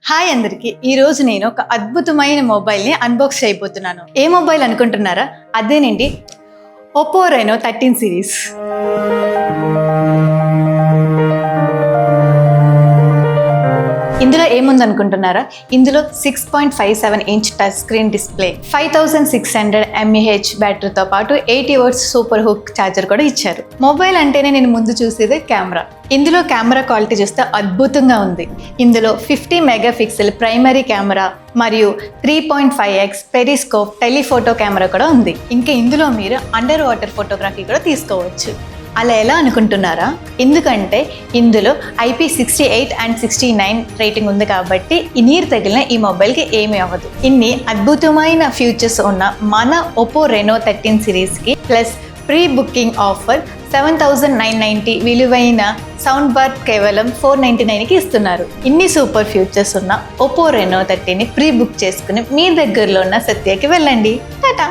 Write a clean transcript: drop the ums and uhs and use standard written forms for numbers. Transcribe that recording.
Hi అందరికి ఈ రోజు నేను ఒక అద్భుతమైన మొబైల్ని అన్బాక్స్ చేయబోతున్నాను. ఏ మొబైల్ అనుకుంటున్నారా? అదేనండి ఒప్పో రెనో 13 సిరీస్. ఇందులో ఏముందనుకుంటున్నారా? ఇందులో 6.57 inch touch screen display, 5600 mAh బ్యాటరీతో పాటు 80 వాట్స్ సూపర్ హుక్ ఛార్జర్ కూడా ఇచ్చారు. మొబైల్ అంటేనే నేను ముందు చూసేదే కెమెరా. ఇందులో కెమెరా క్వాలిటీ చూస్తే అద్భుతంగా ఉంది. ఇందులో 50 మెగాపిక్సెల్ ప్రైమరీ కెమెరా మరియు 3.5x పెరిస్కోప్ టెలిఫోటో కెమెరా కూడా ఉంది. ఇంకా ఇందులో మీరు అండర్ వాటర్ ఫోటోగ్రఫీ కూడా తీసుకోవచ్చు. అలా ఎలా అనుకుంటున్నారా? ఎందుకంటే ఇందులో IP68 అండ్ 69 రేటింగ్ ఉంది కాబట్టి ఈ నీరు తగిలిన ఈ మొబైల్కి ఏమీ అవ్వదు. ఇన్ని అద్భుతమైన ఫీచర్స్ ఉన్న మన ఒప్పో రెనో 13 సిరీస్కి ప్లస్ ప్రీ బుకింగ్ ఆఫర్ 7,990 విలువైన సౌండ్ బార్ కేవలం 499కి ఇస్తున్నారు. ఇన్ని సూపర్ ఫీచర్స్ ఉన్న ఒప్పో రెనో 13ని ప్రీ బుక్ చేసుకుని మీ దగ్గరలో ఉన్న సత్యకి వెళ్ళండి. టాటా.